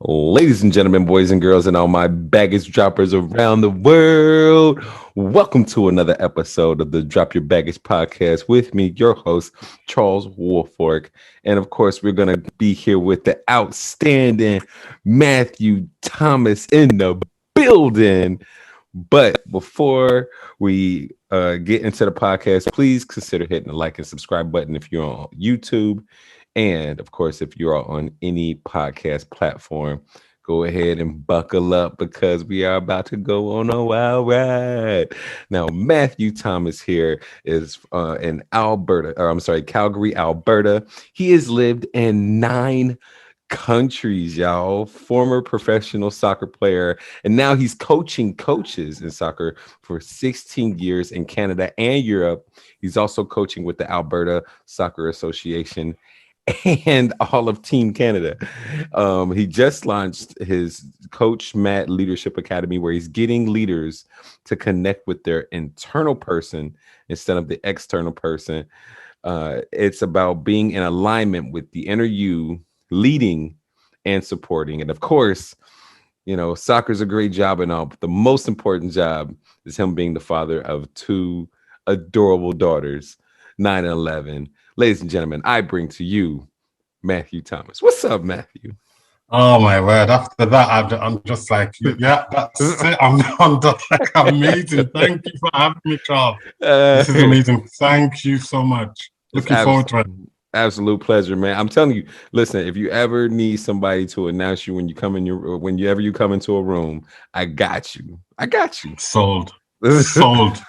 Ladies and gentlemen, boys and girls, and all my baggage droppers around the world, welcome to another episode of the Drop Your Baggage podcast with me, your host, Charles Woolfork. And of course, we're going to be here with the outstanding Matthew Thomas in the building. But before we get into the podcast, please consider hitting the like and subscribe button if you're on YouTube. And of course, if you're on any podcast platform, go ahead and buckle up because we are about to go on a wild ride. Now, Matthew Thomas here is in Calgary, Alberta. He has lived in 9 countries, y'all. Former professional soccer player, and now he's coaching coaches in soccer for 16 years in Canada and Europe. He's also coaching with the Alberta Soccer Association and all of Team Canada. He just launched his Coach Matt Leadership Academy, where he's getting leaders to connect with their internal person instead of the external person. It's about being in alignment with the inner you, leading and supporting. And of course, you know, soccer's a great job and all, but the most important job is him being the father of 2 adorable daughters, 9 and 11. Ladies and gentlemen, I bring to you Matthew Thomas. What's up, Matthew? Oh my word! After that, I'm just like, yeah, that's it. I'm just like, amazing. Thank you for having me, Charles. This is amazing. Thank you so much. Looking forward to it. Absolute pleasure, man. I'm telling you. Listen, if you ever need somebody to announce you when you come in whenever you come into a room, I got you. Sold. Sold.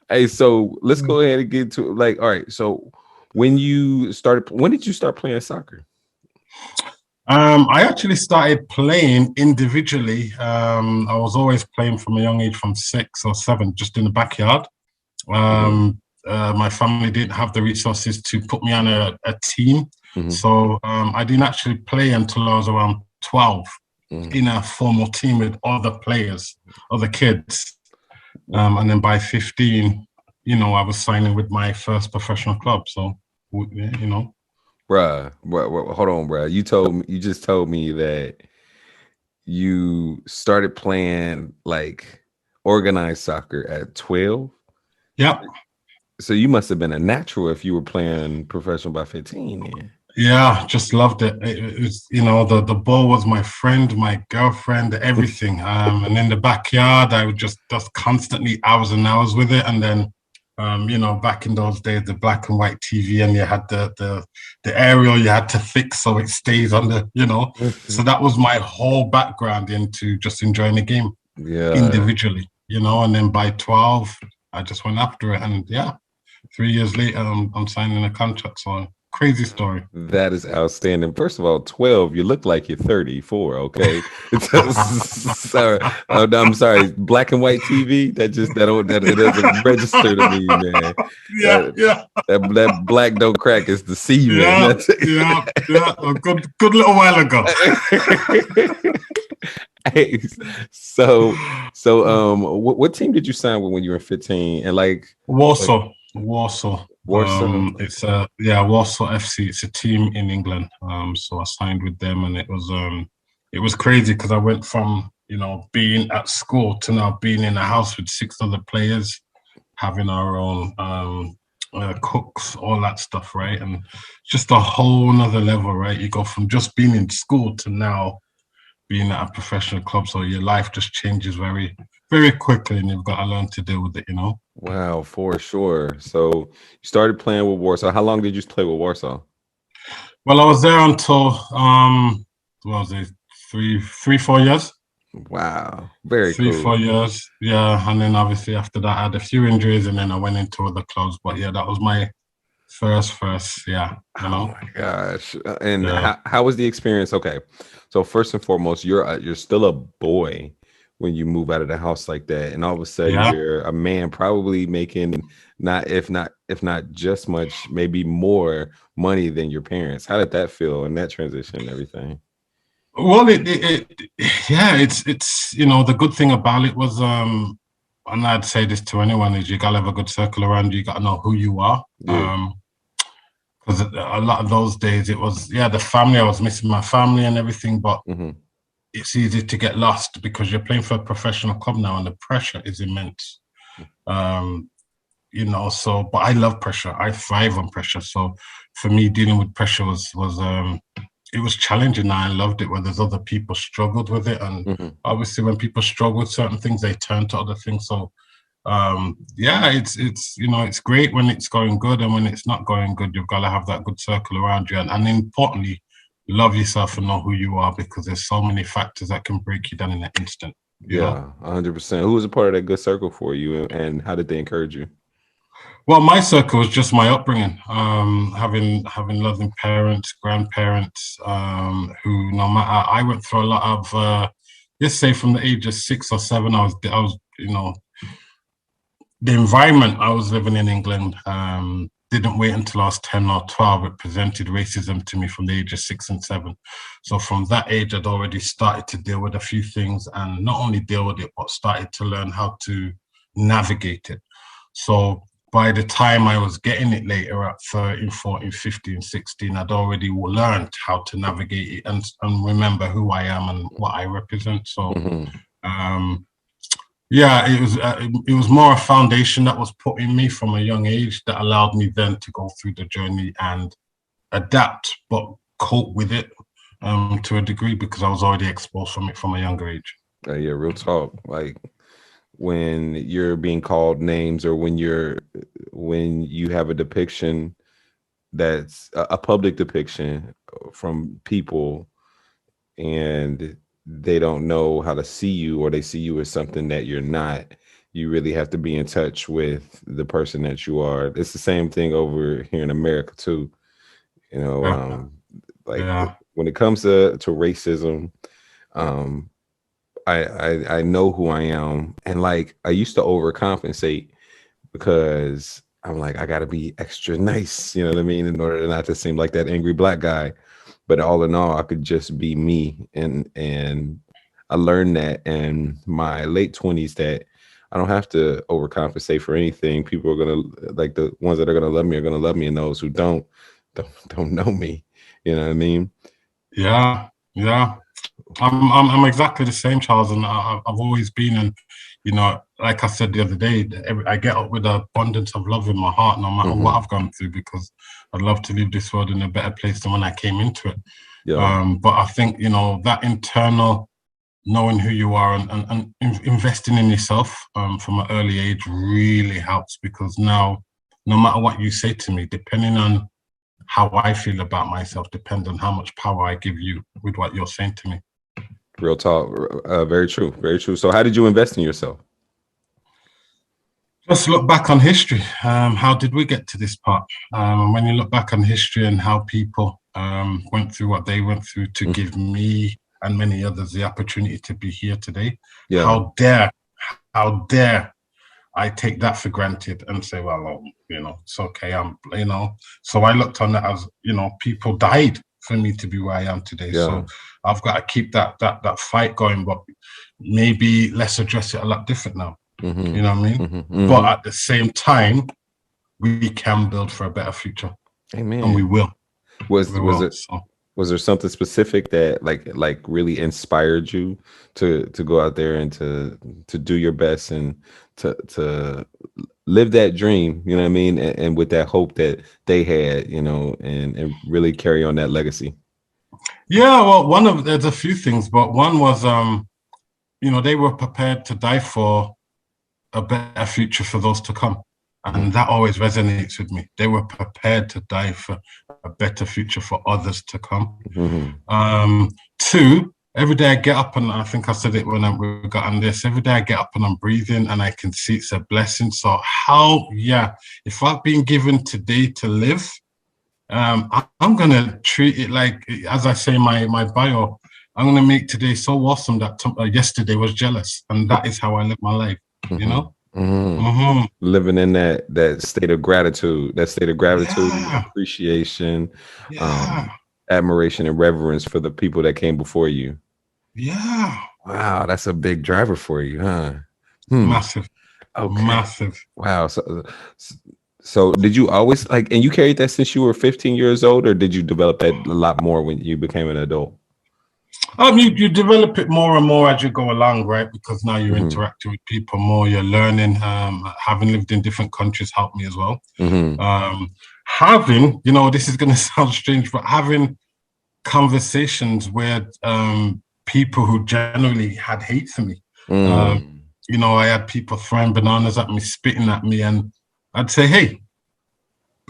Hey, so let's go ahead and get to all right. So when did you start playing soccer? I actually started playing individually. I was always playing from a young age, from 6 or 7, just in the backyard. My family didn't have the resources to put me on a team. So I didn't actually play until I was around 12 in a formal team with other players, other kids. And then by 15, you know, I was signing with my first professional club. So, you know. Bruh, hold on, bruh. You just told me that you started playing like organized soccer at 12. Yep. So you must have been a natural if you were playing professional by 15. Yeah. Yeah, just loved it. It was, you know, the ball was my friend, my girlfriend, everything. And in the backyard, I would just constantly hours and hours with it. And then, you know, back in those days, the black and white TV, and you had the aerial you had to fix so it stays on the, you know. So that was my whole background into just enjoying the game individually, you know. And then by 12, I just went after it. And yeah, 3 years later, I'm signing a contract. So crazy story. That is outstanding. First of all, 12, you look like you're 34, okay? Sorry. Oh, no, I'm sorry. Black and white TV, that doesn't register to me, man. That black don't crack, it's the C, man. Yeah. A good little while ago. Hey, so what team did you sign with when you were 15? And like Warsaw. Warsaw. It's Warsaw FC. It's a team in England. So I signed with them, and it was crazy because I went from, you know, being at school to now being in a house with 6 other players, having our own cooks, all that stuff, right? And just a whole nother level, right? You go from just being in school to now being at a professional club. So your life just changes very, very quickly, and you've got to learn to deal with it, you know? Wow, for sure. So you started playing with Warsaw. How long did you play with Warsaw? Well, I was there until, what was it, 4 years? Wow, very cool. 4 years, yeah. And then obviously after that, I had a few injuries, and then I went into other clubs. But yeah, that was my first, yeah. You know? Oh my gosh. And how was the experience? Okay, so first and foremost, you're still a boy when you move out of the house like that, and all of a sudden you're a man, probably making if not just much, maybe more money than your parents. How did that feel in that transition and everything? Well, it's you know, the good thing about it was, and I'd say this to anyone, is you gotta have a good circle around you. You gotta know who you are. because a lot of those days it was, the family. I was missing my family and everything, but Mm-hmm. it's easy to get lost because you're playing for a professional club now, and the pressure is immense. Um, so but I love pressure. I thrive on pressure. So for me, dealing with pressure was it was challenging. I loved it when there's other people struggled with it, and Mm-hmm. obviously when people struggle with certain things, they turn to other things. So it's great when it's going good, and when it's not going good, you've got to have that good circle around you, and importantly, love yourself and know who you are, because there's so many factors that can break you down in an instant. Yeah, 100%. Who was a part of that good circle for you, and how did they encourage you? Well, my circle was just my upbringing. Having loving parents, grandparents, who, no matter, I went through a lot of, let's say from the age of 6 or 7, I was, the environment I was living in England, didn't wait until I was 10 or 12. It presented racism to me from the age of 6 and 7. So from that age, I'd already started to deal with a few things, and not only deal with it, but started to learn how to navigate it. So by the time I was getting it later at 13, 14, 15, 16, I'd already learned how to navigate it, and remember who I am and what I represent. So, Mm-hmm. it was more a foundation that was put in me from a young age that allowed me then to go through the journey and adapt, but cope with it to a degree, because I was already exposed from it from a younger age. Yeah, real talk. Like when you're being called names, or when you have a depiction that's a public depiction from people, and they don't know how to see you, or they see you as something that you're not, you really have to be in touch with the person that you are. It's the same thing over here in America too. You know, Yeah, like yeah, when it comes to racism, um, I know who I am, and like I used to overcompensate because I'm like, I gotta be extra nice, you know what I mean, in order not to seem like that angry black guy. But all in all, I could just be me, and I learned that in my late 20s that I don't have to overcompensate for anything. People are gonna, like, the ones that are gonna love me are gonna love me, and those who don't know me. You know what I mean? yeah, yeah. I'm exactly the same, Charles, and I've always been. And like I said the other day, I get up with an abundance of love in my heart, no matter what Hmm. I've gone through, because I'd love to leave this world in a better place than when I came into it. Yeah. But I think that internal knowing who you are, and investing in yourself from an early age really helps, because now, no matter what you say to me, depending on how I feel about myself, depends on how much power I give you with what you're saying to me. Real talk. Very true. Very true. So how did you invest in yourself? Just look back on history. How did we get to this part? And when you look back on history and how people went through what they went through to Mhm. give me and many others the opportunity to be here today, Yeah. how dare I take that for granted and say, well, it's okay. So I looked on that as, people died for me to be where I am today. Yeah. So I've got to keep that fight going, but maybe let's address it a lot different now. Hmm. You know what I mean? Hmm. But Hmm. at the same time, we can build for a better future, and we Amen. will. Was We was will. it So was there something specific that like really inspired you to go out there and to do your best, and to live that dream, you know what I mean, and with that hope that they had, and really carry on that legacy? yeah, well, there's a few things, but one was they were prepared to die for a better future for those to come. Hmm. And that always resonates with me. They were prepared to die for a better future for others to come. Hmm. Two, every day I get up, and I think I said it when we got on this, every day I get up and I'm breathing and I can see it's a blessing. So if I've been given today to live, I'm going to treat it like, as I say in my bio, I'm going to make today so awesome that yesterday was jealous. And that is how I live my life, you Hmm. know? Hmm. Mm-hmm. Living in that state of gratitude, Yeah, appreciation, yeah, um, admiration, and reverence for the people that came before you. yeah. Wow, that's a big driver for you, huh? Hmm. Massive, Okay. massive. Wow. So So did you always like, and you carried that since you were 15 years old, or did you develop that a lot more when you became an adult? You develop it more and more as you go along, right? Because now you're Mm-hmm. interacting with people more, you're learning. Having lived in different countries helped me as well. Mm-hmm. Having, you know, this is going to sound strange, but having conversations with people who generally had hate for me. Mm. You know, I had people throwing bananas at me, spitting at me, and I'd say, hey,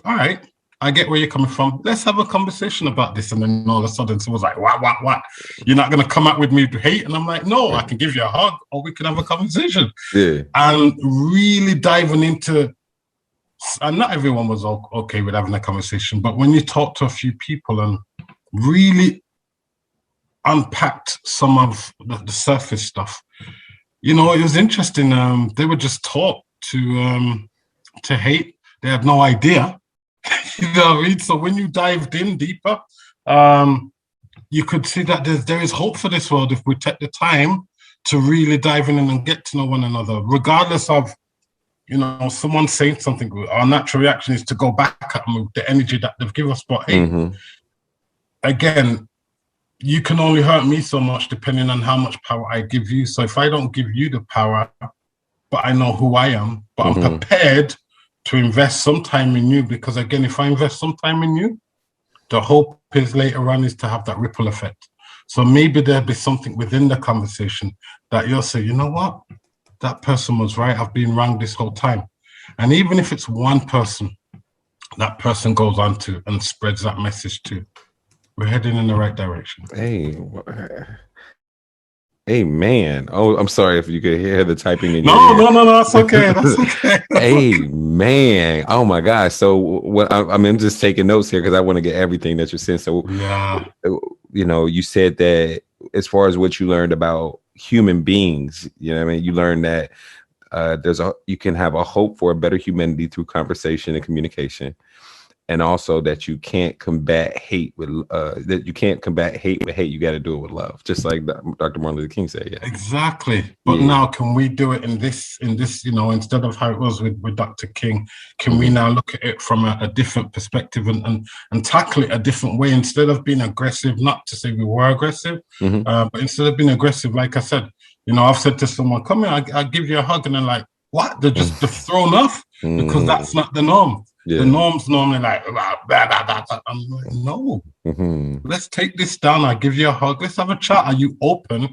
all right, I get where you're coming from. Let's have a conversation about this. And then all of a sudden, someone's like, what? You're not going to come out with me with hate? And I'm like, no, I can give you a hug or we can have a conversation. Yeah. And really diving into, and not everyone was okay with having a conversation, but when you talk to a few people and really unpacked some of the surface stuff, you know, it was interesting. They were just taught to hate. They had no idea. You know what I mean? So when you dived in deeper, you could see that there is hope for this world if we take the time to really dive in and get to know one another, regardless of, you know, someone saying something. Our natural reaction is to go back at them with the energy that they've given us. But hey, again, you can only hurt me so much depending on how much power I give you. So if I don't give you the power, but I know who I am, but I'm prepared to invest some time in you, because again, if I invest some time in you, the hope is later on is to have that ripple effect. So maybe there'll be something within the conversation that you'll say, you know what, that person was right. I've been wrong this whole time. And even if it's one person, that person goes on to and spreads that message to, we're heading in the right direction. Hey, man. Oh, I'm sorry if you could hear the typing in your ear. No, that's okay. That's okay. Hey, man. Oh, my gosh. So what I'm just taking notes here because I want to get everything that you're saying. So, you know, you said that as far as what you learned about human beings, you know what I mean? You learned that you can have a hope for a better humanity through conversation and communication. And also that you can't combat hate with hate. You got to do it with love, just like Dr. Martin Luther King said. Yeah, exactly. But now, can we do it in this? You know, instead of how it was with Dr. King, can we now look at it from a different perspective and tackle it a different way? Instead of being aggressive, not to say we were aggressive, but instead of being aggressive, like I said, you know, I've said to someone, "Come here, I'll give you a hug," and they're like, "What?" They're just thrown off because that's not the norm. Yeah. The norm's normally like, blah, blah, blah, blah. I'm like, no, let's take this down. I'll give you a hug. Let's have a chat. Are you open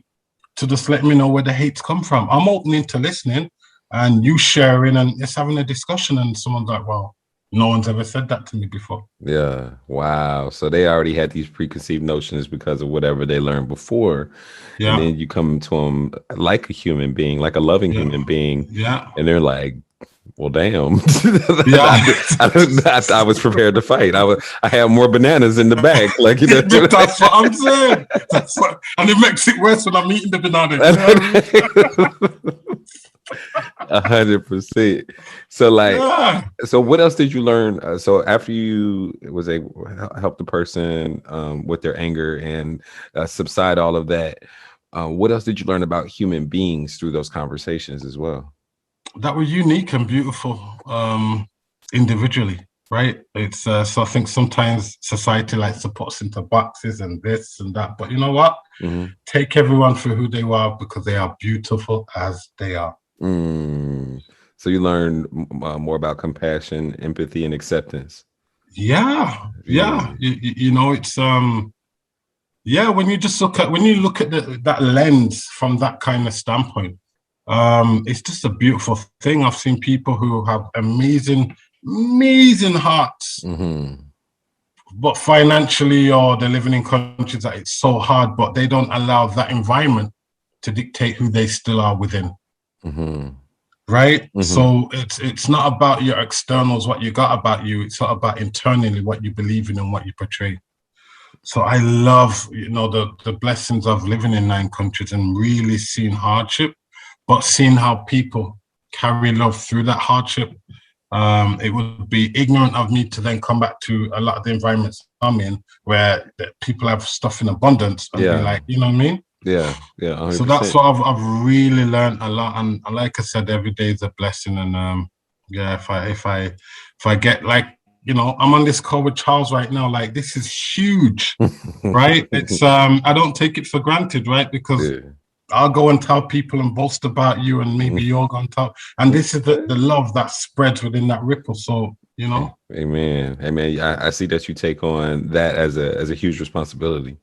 to just let me know where the hate's come from? I'm open to listening and you sharing and it's having a discussion. And someone's like, well, no one's ever said that to me before. Yeah. Wow. So they already had these preconceived notions because of whatever they learned before. Yeah. And then you come to them like a human being, like a loving human being. Yeah. And they're like, well, damn. I was prepared to fight. I had more bananas in the bag. Like, you know, that's what I'm saying. And it makes it worse when I'm eating the banana. 100%. So, like, so what else did you learn? So after you was able to help the person with their anger and subside all of that, what else did you learn about human beings through those conversations as well? That were unique and beautiful individually, right? It's so I think sometimes society likes to put us into boxes and this and that, but you know what? Take everyone for who they are because they are beautiful as they are. So you learn more about compassion, empathy, and acceptance. Yeah. You know, it's when you just look at that lens from that kind of standpoint. It's just a beautiful thing. I've seen people who have amazing hearts, but financially or they're living in countries that it's so hard, but they don't allow that environment to dictate who they still are within. Right? So it's not about your externals, what you got about you. It's not about internally what you believe in and what you portray. So I love, you know, the blessings of living in 9 countries and really seeing hardship, but seeing how people carry love through that hardship. It would be ignorant of me to then come back to a lot of the environments I'm in where people have stuff in abundance and be like, you know what I mean? Yeah. 100%. So that's what I've really learned a lot. And like I said, every day is a blessing. And Yeah, if I get like, I'm on this call with Charles right now. Like, this is huge, right? It's I don't take it for granted, right? Because Yeah. I'll go and tell people and boast about you, and maybe you're going to tell. And this is the love that spreads within that ripple. So, Amen. Amen. I see that you take on that as a huge responsibility.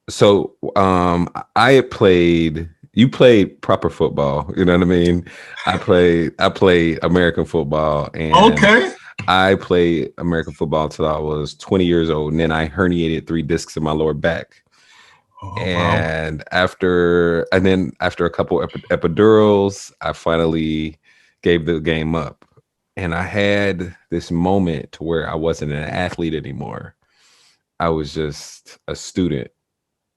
So I had played, you played proper football, you know what I mean? I played American football, and Okay. I played American football till I was 20 years old, and then I herniated 3 discs in my lower back. Oh, wow. And then after a couple epidurals, I finally gave the game up. And I had this moment to where I wasn't an athlete anymore. I was just a student.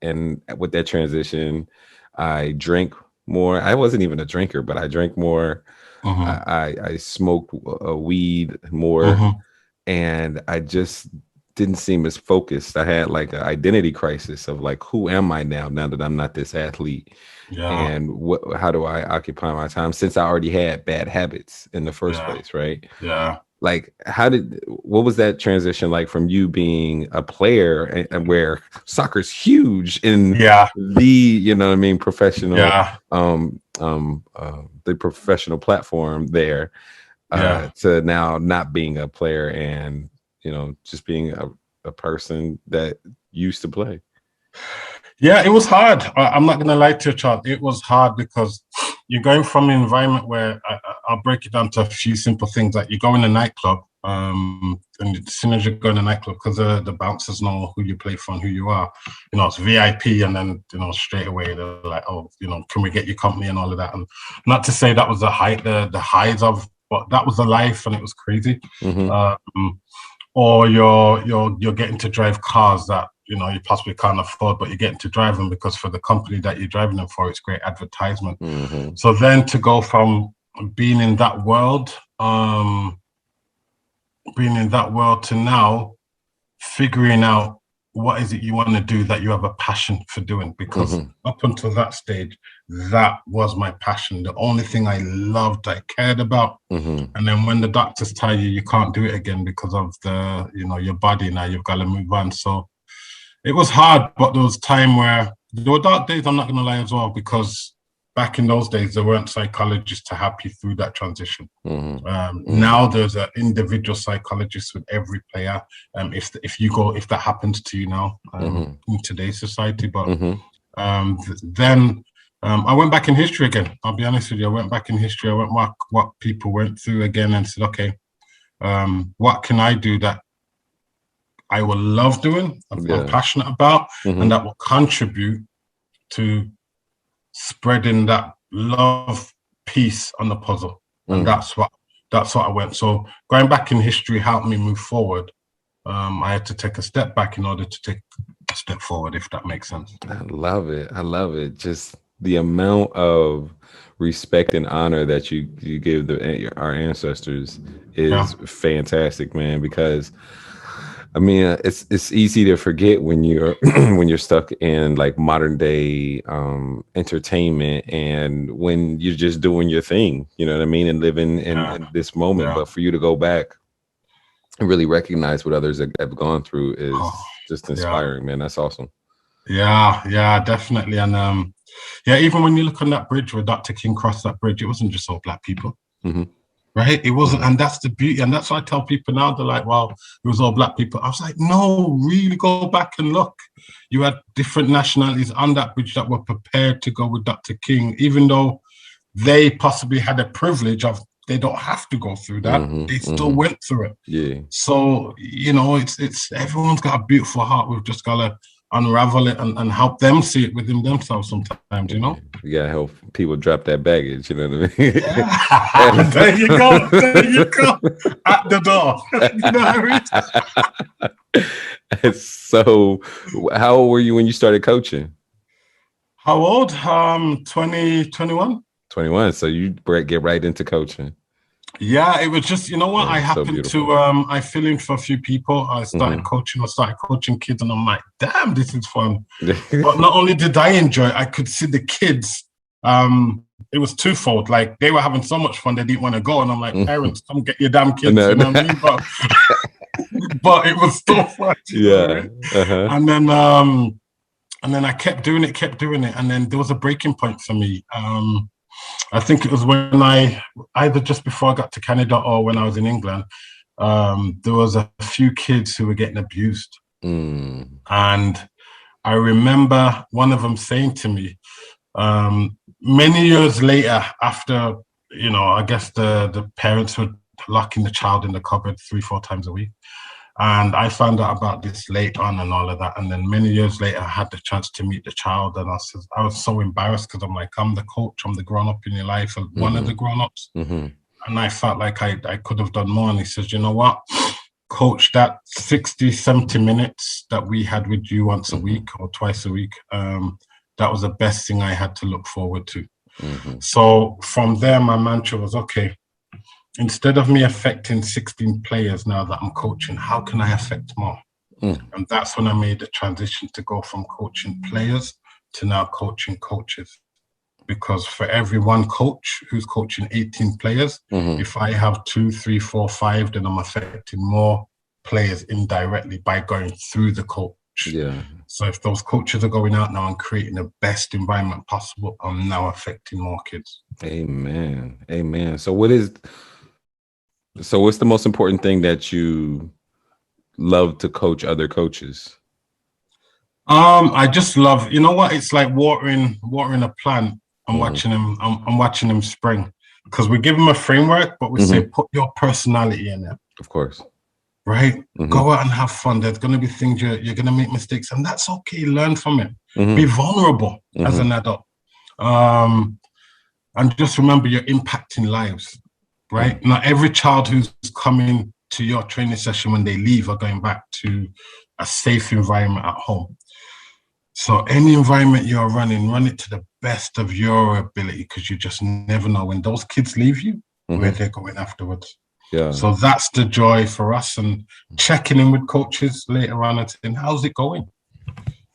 And with that transition, I drank more. I wasn't even a drinker, but I drank more. Mm-hmm. I smoked weed more, Mm-hmm. and I just didn't seem as focused. I had like an identity crisis of like, who am I now that I'm not this athlete? Yeah. And how do I occupy my time, since I already had bad habits in the first Yeah. place, right? Yeah. Like, what was that transition like from you being a player, and where soccer's huge in Yeah. the, you know what I mean, professional, Yeah. the professional platform there, Yeah. to now not being a player, and just being a person that used to play. Yeah, it was hard. I'm not going to lie to you, Charles. It was hard because you're going from an environment where I'll break it down to a few simple things. Like, you go in a nightclub, and as soon as you go in a nightclub, because the bouncers know who you play for and who you are, it's VIP, and then straight away they're like, oh, can we get you company and all of that? And not to say that was the highs of, but that was the life, and it was crazy. Mm-hmm. Or you're getting to drive cars that you possibly can't afford, but you're getting to drive them because for the company that you're driving them for, it's great advertisement. Mm-hmm. So then to go from being in that world, to now figuring out what is it you want to do that you have a passion for doing, because up until that stage, that was my passion, the only thing I loved, I cared about. And then when the doctors tell you can't do it again because of the your body, now you've got to move on. So it was hard, but there was time where there were dark days, I'm not going to lie as well, because back in those days there weren't psychologists to help you through that transition. Now there's an individual psychologist with every player, if that happens to you now, in today's society. But then I went back in history again. I'll be honest with you, I went back in history. I went back what people went through again and said, okay, what can I do that I will love doing, I'm passionate about, and that will contribute to spreading that love piece on the puzzle. And that's what I went. So going back in history helped me move forward. I had to take a step back in order to take a step forward, if that makes sense. I love it. Just the amount of respect and honor that you give our ancestors is fantastic, man, because I mean, it's easy to forget when you're when you're stuck in like modern day entertainment, and when you're just doing your thing, you know what I mean, and living in this moment. But for you to go back and really recognize what others have gone through is just inspiring, man. That's awesome. Yeah, definitely. And even when you look on that bridge where Dr. King crossed that bridge, it wasn't just all black people. Right? It wasn't, and that's the beauty, and that's what I tell people now. They're like, "Well, it was all black people." I was like, "No, really, go back and look. You had different nationalities on that bridge that were prepared to go with Dr. King, even though they possibly had a privilege of they don't have to go through that. They still went through it. Yeah. So it's everyone's got a beautiful heart. We've just got to unravel it and help them see it within themselves sometimes, You gotta help people drop that baggage, you know what I mean? Yeah. There you go. At the door. You know what I mean? So how old were you when you started coaching? How old? 20, 21. 21. So you get right into coaching. Yeah, it was just, what? I happened to, I fill in for a few people. I started coaching kids, and I'm like, damn, this is fun. But not only did I enjoy it, I could see the kids it was twofold. Like they were having so much fun, they didn't want to go, and I'm like, parents, come get your damn kids. No, you know what I mean? But it was still fun. Yeah. Right? Uh-huh. And then I kept doing it, and then there was a breaking point for me. I think it was when either just before I got to Canada or when I was in England. There was a few kids who were getting abused, and I remember one of them saying to me, many years later, after, you know, I guess the parents were locking the child in the cupboard 3-4 times a week. And I found out about this late on and all of that. And then many years later, I had the chance to meet the child. And I was so embarrassed because I'm like, I'm the coach, I'm the grown-up in your life, one of the grown-ups. And I felt like I could have done more. And he says, you know what, coach, that 60, 70 minutes that we had with you once a week or twice a week, that was the best thing I had to look forward to. So from there, my mantra was, okay, instead of me affecting 16 players now that I'm coaching, how can I affect more? And that's when I made the transition to go from coaching players to now coaching coaches. Because for every one coach who's coaching 18 players, if I have 2, 3, 4, 5, then I'm affecting more players indirectly by going through the coach. Yeah. So if those coaches are going out now and creating the best environment possible, I'm now affecting more kids. Amen. Amen. So what's the most important thing that you love to coach other coaches? I just love, you know what? It's like watering a plant. I'm watching them spring, because we give them a framework, but we say put your personality in it. Of course. Right? Go out and have fun. There's going to be things you're going to make mistakes, and that's okay. Learn from it. Be vulnerable as an adult. And just remember, you're impacting lives, right? Not every child who's coming to your training session when they leave are going back to a safe environment at home. So any environment you're running, run it to the best of your ability, because you just never know when those kids leave you, where they're going afterwards. Yeah. So that's the joy for us, and checking in with coaches later on and saying, how's it going?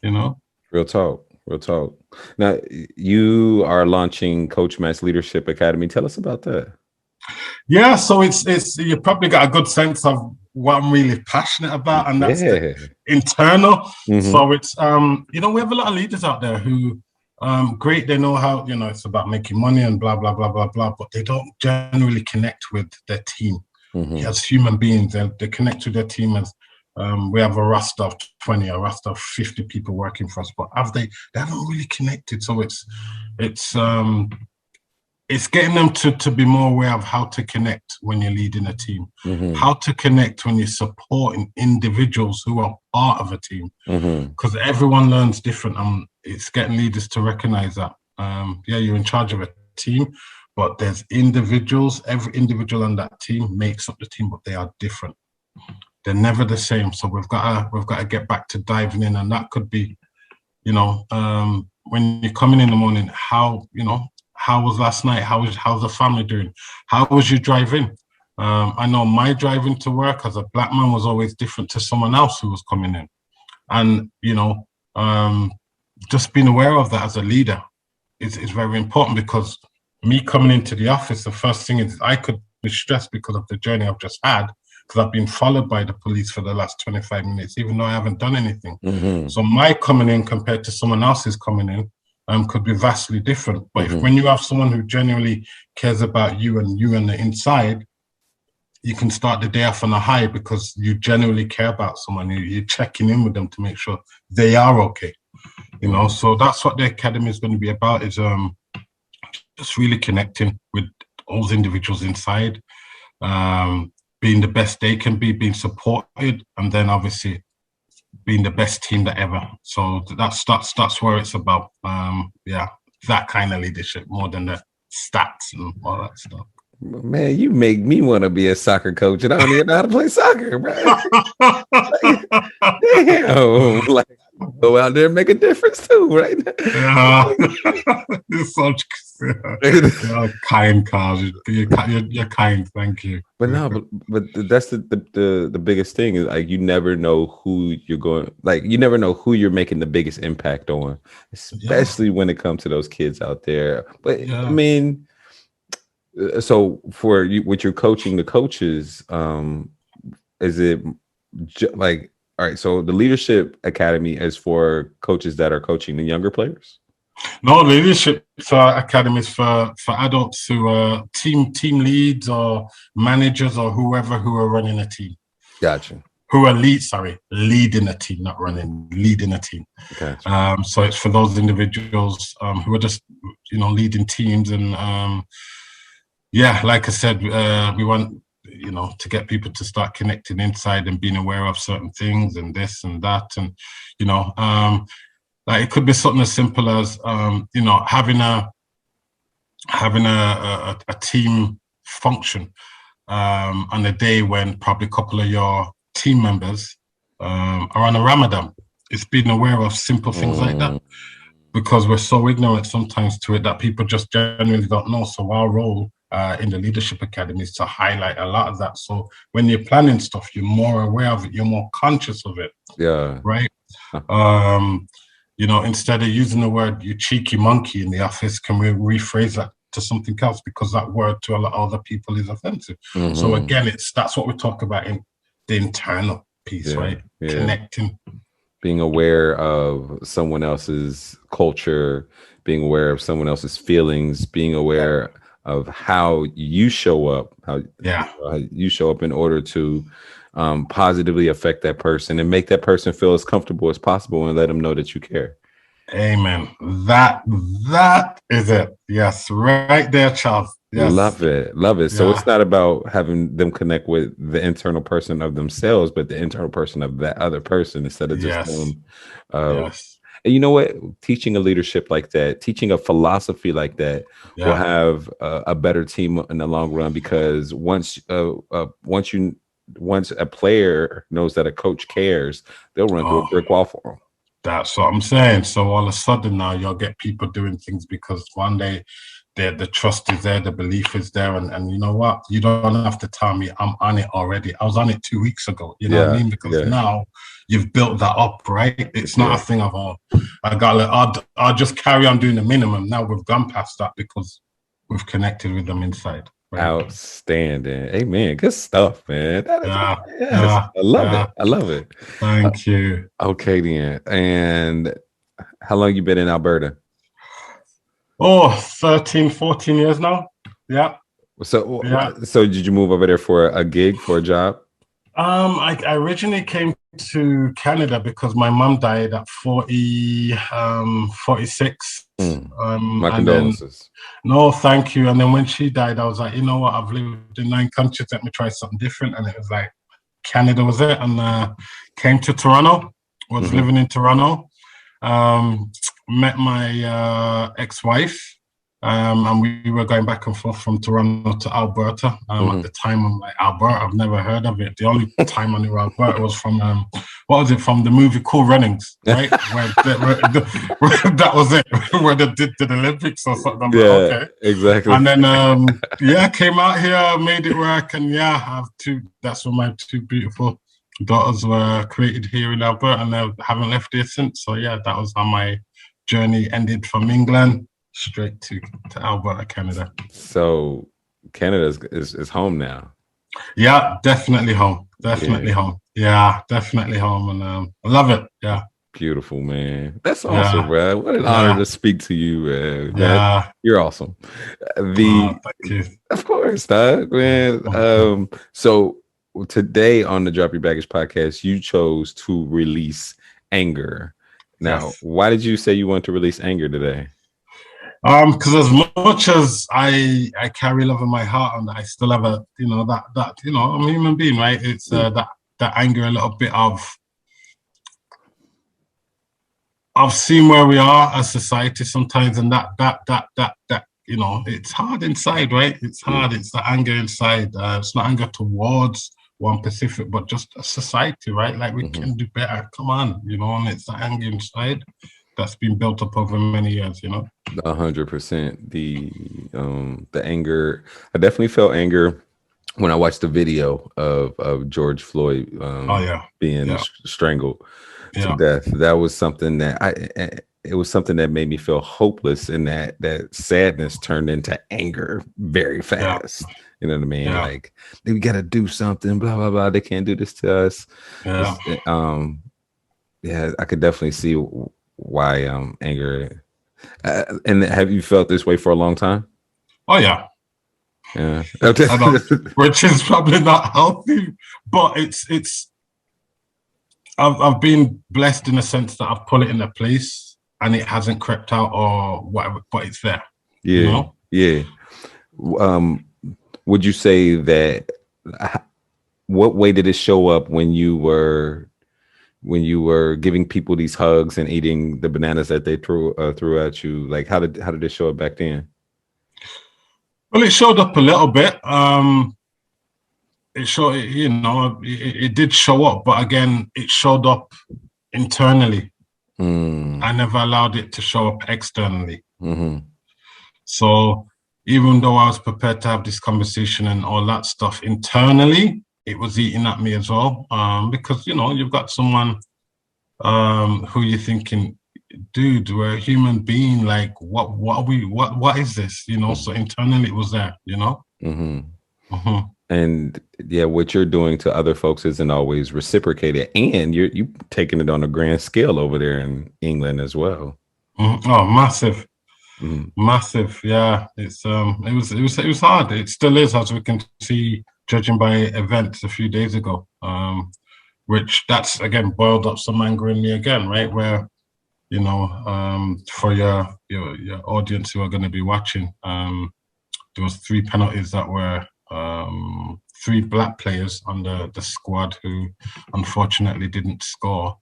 You know? Real talk. Now, you are launching Coach Matt's Leadership Academy. Tell us about that. Yeah, so it's you probably got a good sense of what I'm really passionate about, and that's the internal. So it's you know, we have a lot of leaders out there who great, they know how, you know, it's about making money and blah blah blah blah blah, but they don't generally connect with their team. As human beings, they connect with their team as we have a roster of 20, a roster of 50 people working for us, but they haven't really connected. So it's getting them to be more aware of how to connect when you're leading a team, how to connect when you're supporting individuals who are part of a team, because everyone learns different. It's getting leaders to recognize that. Yeah, you're in charge of a team, but there's individuals. Every individual on that team makes up the team, but they are different. They're never the same. So we've got to get back to diving in, and that could be, you know, when you're coming in the morning, how was last night? How's the family doing? How was you driving? I know my driving to work as a black man was always different to someone else who was coming in. And, you know, just being aware of that as a leader is very important, because me coming into the office, the first thing is I could be stressed because of the journey I've just had, because I've been followed by the police for the last 25 minutes, even though I haven't done anything. So my coming in compared to someone else's coming in could be vastly different. But when you have someone who genuinely cares about you and the inside, you can start the day off on a high, because you genuinely care about someone. You're checking in with them to make sure they are okay. You know, so that's what the academy is going to be about, is just really connecting with those individuals inside, being the best they can be, being supported, and then obviously being the best team that ever. So that's where it's about. Yeah, that kind of leadership more than the stats and all that stuff. Man, you make me want to be a soccer coach, and I don't even know how to play soccer, bro. Damn, like Go out there and make a difference too, right? Yeah. You're such you're kind, Carl. You're kind. Thank you. But no, but that's the biggest thing is like you never know who you're going, like you never know who you're making the biggest impact on, Yeah. especially when it comes to those kids out there. But I Yeah. mean, so for you, with your coaching the coaches, is it like, all right? So the leadership academy is for coaches that are coaching the younger players. No, leadership academies for adults who are team leads or managers or whoever who are running a team. Gotcha. Who are leading a team, not running, leading a team. Gotcha. So it's for those individuals who are just, leading teams. And yeah, like I said, we want, to get people to start connecting inside and being aware of certain things and this and that. And, like it could be something as simple as, having a team function on a day when probably a couple of your team members are on a Ramadan. It's being aware of simple things like that, because we're so ignorant sometimes to it that people just genuinely don't know. So our role in the Leadership Academy is to highlight a lot of that. So when you're planning stuff, you're more aware of it, you're more conscious of it. Yeah. Right. Instead of using the word "you cheeky monkey" in the office, can we rephrase that to something else? Because that word to a lot of other people is offensive. So again, that's what we talk about in the internal piece, right? Yeah. Connecting. Being aware of someone else's culture, being aware of someone else's feelings, being aware of how you show up, how you show up in order to positively affect that person and make that person feel as comfortable as possible and let them know that you care. Amen. That is it. Yes, right there, Charles. Yes. Love it. So it's not about having them connect with the internal person of themselves, but the internal person of that other person instead of just them. And you know what? Teaching a leadership like that, teaching a philosophy like that will have a better team in the long run, because once a player knows that a coach cares, they'll run through a brick wall for them. That's what I'm saying. So all of a sudden now you'll get people doing things because one day the trust is there, the belief is there, and you know what? You don't have to tell me I'm on it already. I was on it 2 weeks ago. You know what I mean? Because now you've built that up, right? It's not a thing of I'll just carry on doing the minimum. Now we've gone past that because we've connected with them inside. Right? Outstanding. Amen. Good stuff, man. That is I love it. Thank you. Okay, then. And how long you been in Alberta? 13, 14 years now. Yeah. So did you move over there for a gig, for a job? I originally came to Canada because my mom died at 46. My condolences. No, thank you. And then when she died, I was like, you know what? I've lived in 9 countries. Let me try something different. And it was like, Canada was it. And came to Toronto. Was living in Toronto. Met my ex-wife. And we were going back and forth from Toronto to Alberta. At the time, I'm like, Alberta, I've never heard of it. The only time I knew Alberta was from, from the movie Cool Runnings, right? where that was it, where they did the Olympics or something. I'm like, okay. Exactly. And then, came out here, made it work. And I have that's when my 2 beautiful daughters were created here in Alberta, and they haven't left here since. So, that was how my journey ended from England straight to Alberta, Canada. So Canada is home now. Yeah, definitely home. Definitely home. Yeah, definitely home. And I love it. Yeah. Beautiful, man. That's awesome, bro. What an honor to speak to you, man. Yeah. You're awesome. Thank you. Of course, dog, man. So today on the Drop Your Baggage podcast, you chose to release anger. Now, why did you say you want to release anger today? Because as much as I carry love in my heart, and I still have I'm a human being, right? It's that anger, a little bit of I've seen where we are as society sometimes, and that it's hard inside, right? It's hard. It's the anger inside. It's not anger towards One Pacific, but just a society, right? Like we Mm-hmm. can do better. Come on, and it's the anger inside that's been built up over many years, 100%. The anger. I definitely felt anger when I watched the video of George Floyd Oh yeah, being yeah, strangled to yeah, death. That was something that it was something that made me feel hopeless, and that sadness turned into anger very yeah, fast. You know what I mean? yeah, Like, we got to do something. Blah blah blah. They can't do this to us. yeah. It's, yeah, I could definitely see why anger. And have you felt this way for a long time? Oh yeah. Yeah. I know, which is probably not healthy, but it's. I've been blessed in the sense that I've put it in a place and it hasn't crept out or whatever, but it's there. You Yeah. know. Yeah. Um, would you say that? What way did it show up when you were giving people these hugs and eating the bananas that they threw at you? Like, how did it show up back then? Well, it showed up a little bit. It showed, it did show up, but again, it showed up internally. Mm. I never allowed it to show up externally. Mm-hmm. So even though I was prepared to have this conversation and all that stuff internally, it was eating at me as well. Because you've got someone who you're thinking, dude, we're a human being. Like, what are we? What is this? So internally, it was there. Mm-hmm. Mhm. And yeah, what you're doing to other folks isn't always reciprocated, and you taking it on a grand scale over there in England as well. Mhm. Oh, massive. Mm-hmm. Massive, yeah. It was hard. It still is, as we can see, judging by events a few days ago. Which that's again boiled up some anger in me again, right? Where for your audience who are going to be watching, there was three penalties that were three black players on the squad who unfortunately didn't score.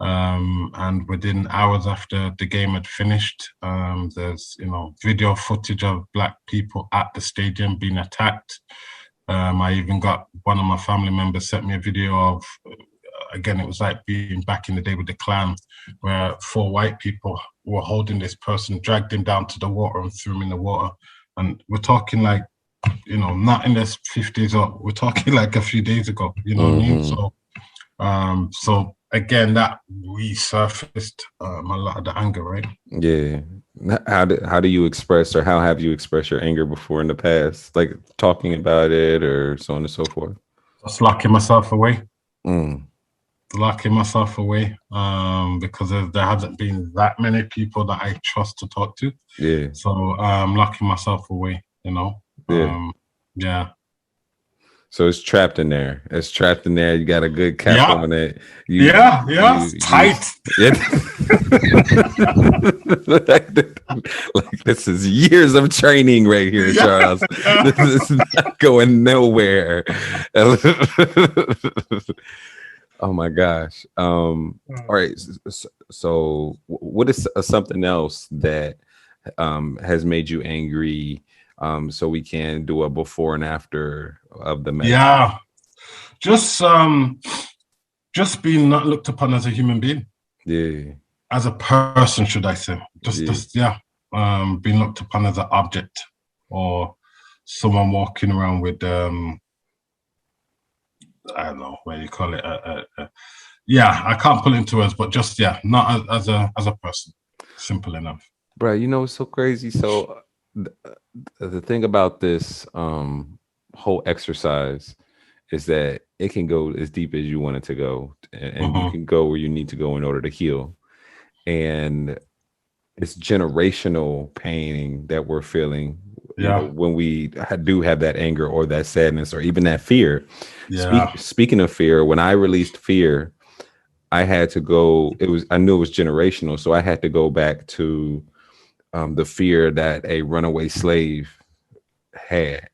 And within hours after the game had finished, there's video footage of black people at the stadium being attacked. I even got one of my family members sent me a video of, again, it was like being back in the day with the Klan, where four white people were holding this person, dragged him down to the water and threw him in the water. And we're talking like, not in the 50s, or we're talking like a few days ago, you know what I mean? So again, that resurfaced a lot of the anger, right? Yeah. How do you express, or how have you expressed your anger before in the past? Like talking about it or so on and so forth? Just locking myself away. Mm. Locking myself away because there hasn't been that many people that I trust to talk to. Yeah. So locking myself away, Yeah. Yeah. So it's trapped in there. It's trapped in there. You got a good cap Yeah. on it. Yeah. It's tight. Like this is years of training right here, Charles. This is not going nowhere. Oh my gosh. All right. So what is something else that has made you angry? So we can do a before and after of the match. Yeah. Just being not looked upon as a human being. Yeah. As a person, should I say. Being looked upon as an object or someone walking around with I don't know what you call it. I can't put it into words, but just not as a person. Simple enough. Bro, it's so crazy. So the thing about this whole exercise is that it can go as deep as you want it to go, and you can go where you need to go in order to heal. And it's generational pain that we're feeling when we do have that anger or that sadness or even that fear. Speaking of fear, when I released fear, I had to go, I knew it was generational, so I had to go back to the fear that a runaway slave had.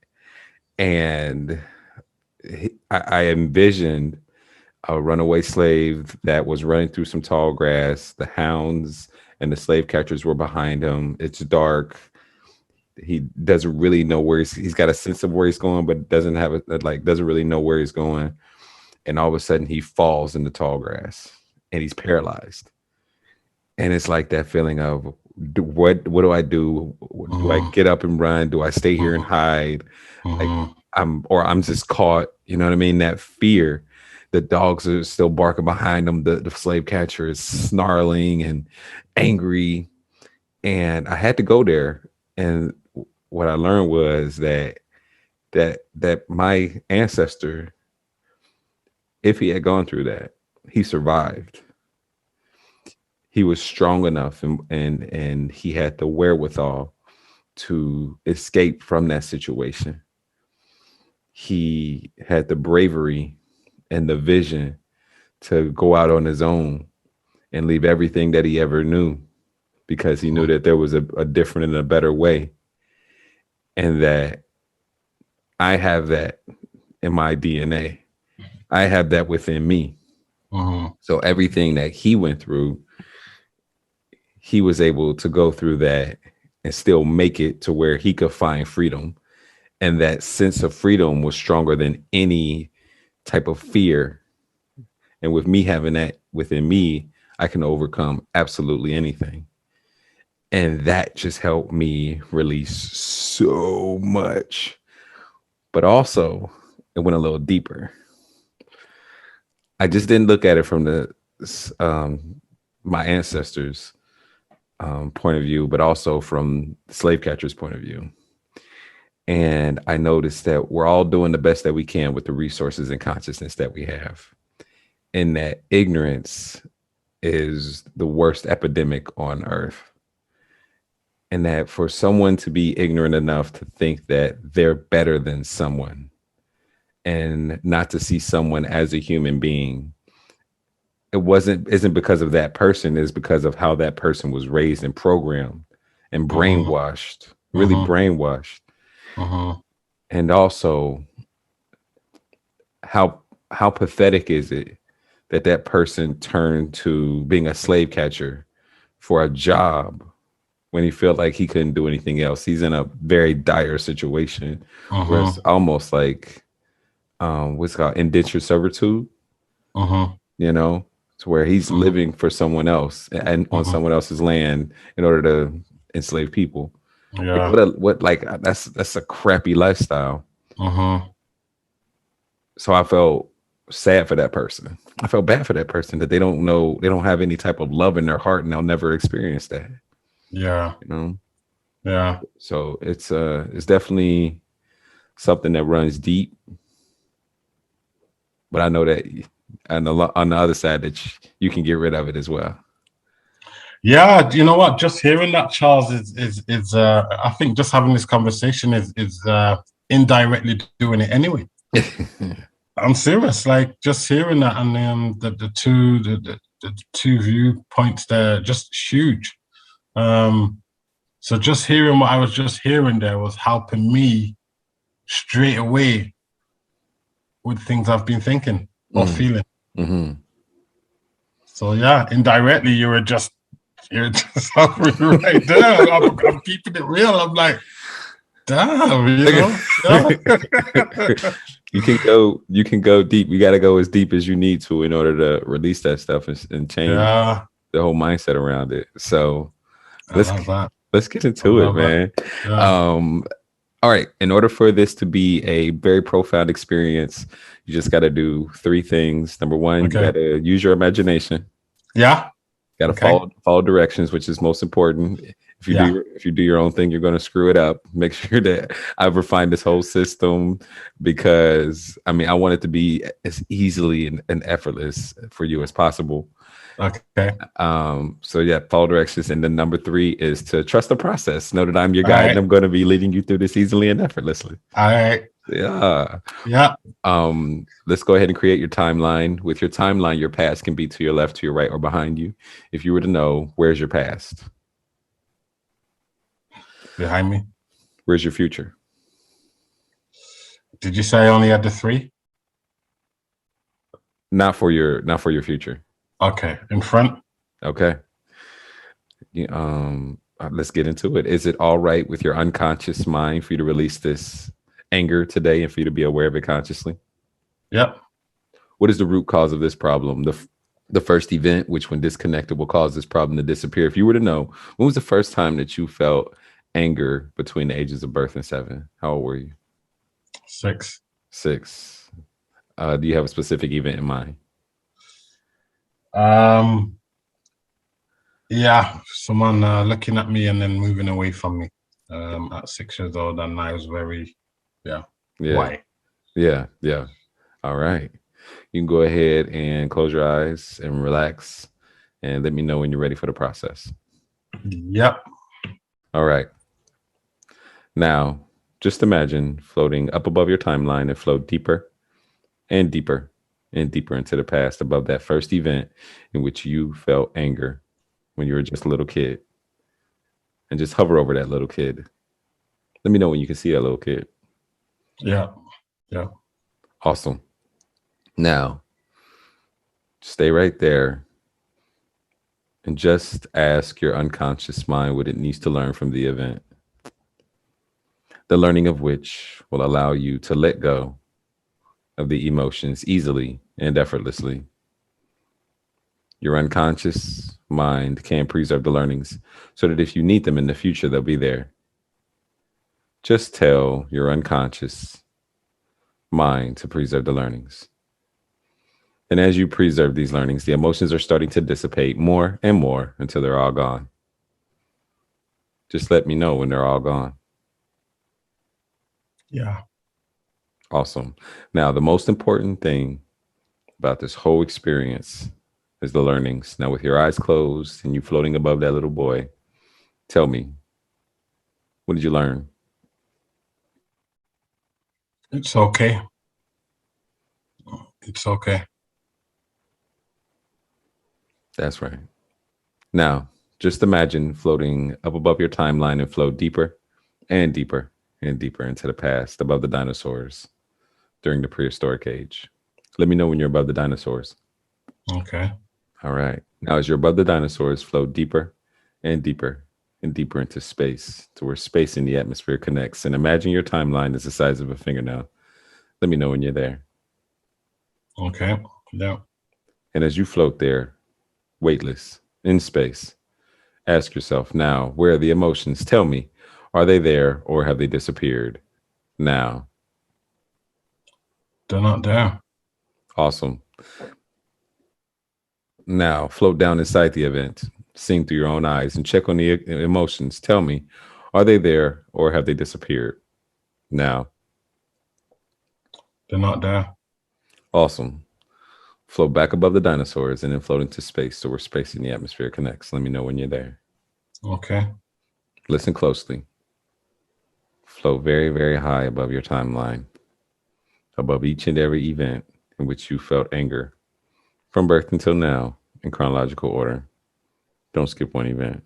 And I envisioned a runaway slave that was running through some tall grass. The hounds and the slave catchers were behind him. It's dark. he doesn't really know where he's got a sense of where he's going, but doesn't have it, like doesn't really know where he's going. And all of a sudden he falls in the tall grass and he's paralyzed. And it's like that feeling of what do I do? Do I get up and run? Do I stay here and hide? Like I'm just caught, you know what I mean? That fear. The dogs are still barking behind him. The slave catcher is snarling and angry. And I had to go there. And what I learned was that my ancestor, if he had gone through that, he survived. He was strong enough and he had the wherewithal to escape from that situation. He had the bravery and the vision to go out on his own and leave everything that he ever knew, because he knew that there was a different and a better way. And that I have that in my DNA. I have that within me. So everything that he went through, he was able to go through that and still make it to where he could find freedom. And that sense of freedom was stronger than any type of fear. And with me having that within me, I can overcome absolutely anything. And that just helped me release so much. But also, it went a little deeper. I just didn't look at it from the my ancestors' point of view, but also from the slave catcher's point of view. And I noticed that we're all doing the best that we can with the resources and consciousness that we have. And that ignorance is the worst epidemic on earth. And that for someone to be ignorant enough to think that they're better than someone and not to see someone as a human being, isn't because of that person, it's because of how that person was raised and programmed and brainwashed, really brainwashed. And also how pathetic is it that person turned to being a slave catcher for a job when he felt like he couldn't do anything else. He's in a very dire situation where it's almost like what's it called, indentured servitude, you know, to where he's living for someone else and on someone else's land in order to enslave people. Yeah. Like that's a crappy lifestyle. So I felt sad for that person. I felt bad for that person that they don't have any type of love in their heart and they'll never experience that. Yeah. You know? Yeah. So it's definitely something that runs deep. But I know that on the other side that you can get rid of it as well. Yeah, you know what? Just hearing that, Charles, is I think just having this conversation is indirectly doing it anyway. I'm serious. Like just hearing that, and the two viewpoints there, just huge. So just hearing what I was just hearing there was helping me straight away with things I've been thinking or feeling. So yeah, indirectly you're just suffering right there. I'm keeping it real. I'm like, damn, you know. You can go deep. You got to go as deep as you need to in order to release that stuff and change the whole mindset around it. So let's get into it, man. Yeah. All right. In order for this to be a very profound experience, you just got to do three things. Number one, you got to use your imagination. Yeah. Got to follow directions, which is most important. If you do your own thing, you're going to screw it up. Make sure that I refine this whole system, because I mean, I want it to be as easily and effortless for you as possible. Okay. So yeah, follow directions. And then number three is to trust the process. Know that I'm your guide and I'm going to be leading you through this easily and effortlessly. All right. Yeah. Yeah. Let's go ahead and create your timeline. With your timeline, your past can be to your left, to your right, or behind you. If you were to know, where's your past? Behind me. Where's your future? Did you say I only had the three? Not for your future. Okay. In front. Okay. Let's get into it. Is it all right with your unconscious mind for you to release this anger today and for you to be aware of it consciously? Yep. What is the root cause of this problem? The first event, which when disconnected will cause this problem to disappear. If you were to know, when was the first time that you felt anger between the ages of birth and 7? How old were you? 6. 6. Do you have a specific event in mind? Yeah, someone looking at me and then moving away from me at 6 years old, and I was very, Yeah. why? Yeah. All right. You can go ahead and close your eyes and relax and let me know when you're ready for the process. Yep. All right. Now, just imagine floating up above your timeline and float deeper and deeper and deeper into the past above that first event in which you felt anger when you were just a little kid. And just hover over that little kid. Let me know when you can see that little kid. Yeah. Awesome. Now, stay right there and just ask your unconscious mind what it needs to learn from the event. The learning of which will allow you to let go of the emotions easily and effortlessly. Your unconscious mind can preserve the learnings so that if you need them in the future, they'll be there. Just tell your unconscious mind to preserve the learnings. And as you preserve these learnings, the emotions are starting to dissipate more and more until they're all gone. Just let me know when they're all gone. Yeah. Awesome. Now, the most important thing about this whole experience is the learnings. Now, with your eyes closed and you floating above that little boy, tell me, what did you learn? It's okay. It's okay. That's right. Now, just imagine floating up above your timeline and float deeper and deeper and deeper into the past above the dinosaurs during the prehistoric age. Let me know when you're above the dinosaurs. Okay. All right. Now, as you're above the dinosaurs, float deeper and deeper and deeper into space to where space and the atmosphere connects. And imagine your timeline is the size of a fingernail. Let me know when you're there. Okay. Yeah. And as you float there, weightless, in space, ask yourself now, where are the emotions? Tell me, are they there or have they disappeared? Now. They're not there. Awesome. Now, float down inside the event, seeing through your own eyes, and check on the emotions. Tell me, are they there or have they disappeared? Now. They're not there. Awesome. Float back above the dinosaurs and then float into space to where space and the atmosphere connects. Let me know when you're there. Okay. Listen closely. Float very, very high above your timeline, above each and every event in which you felt anger from birth until now in chronological order. Don't skip one event.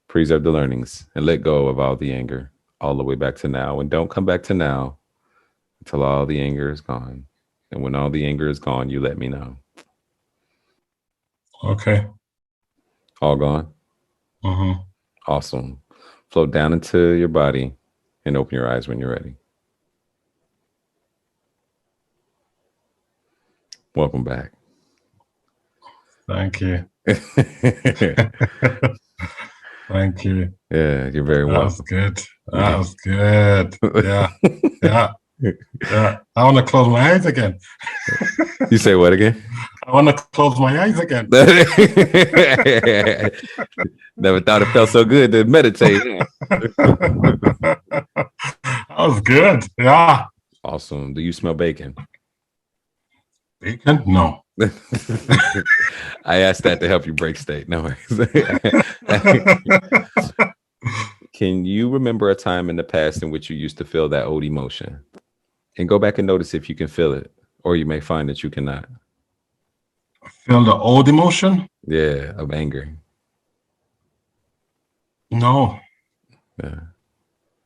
Preserve the learnings and let go of all the anger all the way back to now. And don't come back to now until all the anger is gone. And when all the anger is gone, you let me know. Okay. All gone? Mm-hmm. Awesome. Float down into your body and open your eyes when you're ready. Welcome back. Thank you. Thank you. Yeah, you're very welcome. That was good. That was good. Yeah. Yeah. Yeah. I want to close my eyes again. You say what again? I want to close my eyes again. Never thought it felt so good to meditate. That was good. Yeah. Awesome. Do you smell bacon? Bacon? No. I asked that to help you break state. No worries. Can you remember a time in the past in which you used to feel that old emotion? And go back and notice if you can feel it, or you may find that you cannot. Feel the old emotion? Yeah, of anger. No. Yeah.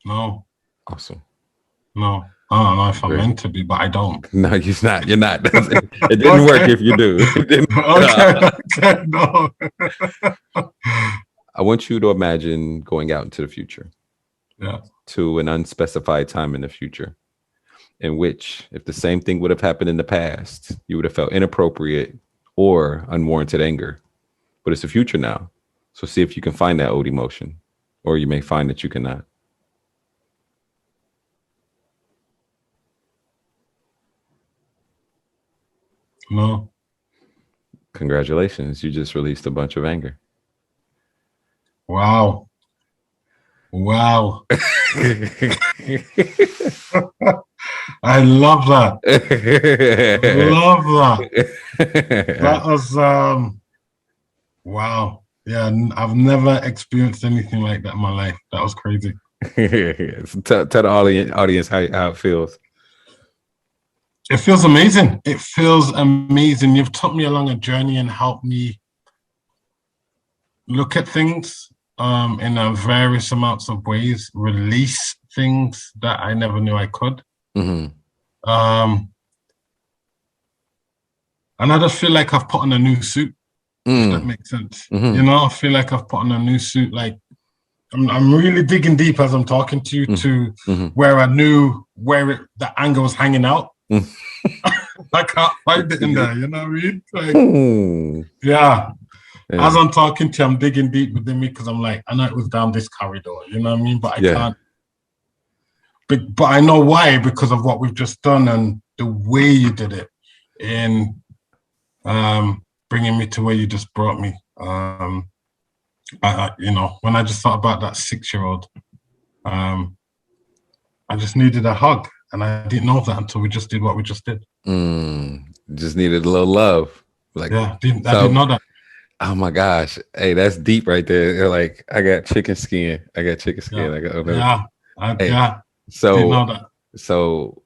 No. Awesome. No. I don't know if I'm meant to be, but I don't. No, you're not. You're not. It didn't work if you do. It didn't. Okay. No. I want you to imagine going out into the future, Yeah. to an unspecified time in the future, in which, if the same thing would have happened in the past, you would have felt inappropriate or unwarranted anger. But it's the future now. So see if you can find that old emotion, or you may find that you cannot. No. Congratulations. You just released a bunch of anger. Wow. Wow. I love that. Love that. That was wow. Yeah, I've never experienced anything like that in my life. That was crazy. Tell the audience how it feels. It feels amazing. It feels amazing. You've took me along a journey and helped me look at things in a various amounts of ways, release things that I never knew I could. Mm-hmm. And I just feel like I've put on a new suit, if that makes sense. Mm-hmm. You know, I feel like I've put on a new suit. Like I'm really digging deep as I'm talking to you to where I knew where the anger was hanging out. I can't find it in there, you know what I mean? Like, yeah. As I'm talking to you, I'm digging deep within me because I'm like, I know it was down this corridor, you know what I mean? But I can't. But I know why, because of what we've just done and the way you did it in bringing me to where you just brought me. You know, when I just thought about that 6-year-old, I just needed a hug. And I didn't know that until we just did what we just did. Just needed a little love. Like, yeah, I didn't know that. Oh my gosh. Hey, that's deep right there. Like, I got chicken skin. I got So didn't know that. So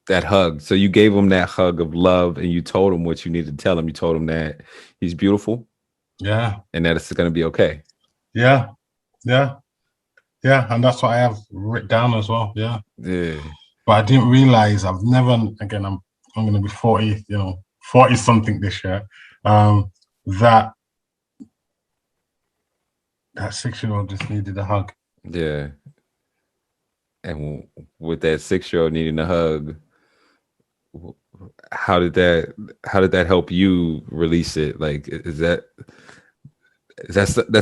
that hug. So you gave him that hug of love and you told him what you needed to tell him. You told him that he's beautiful. Yeah. And that it's gonna be okay. Yeah. Yeah. Yeah. And that's what I have written down as well. Yeah. Yeah. But I didn't realize I'm gonna be 40, 40 something this year. That 6-year-old just needed a hug. Yeah. And with that 6-year-old needing a hug, how did that help you release it? Like, is that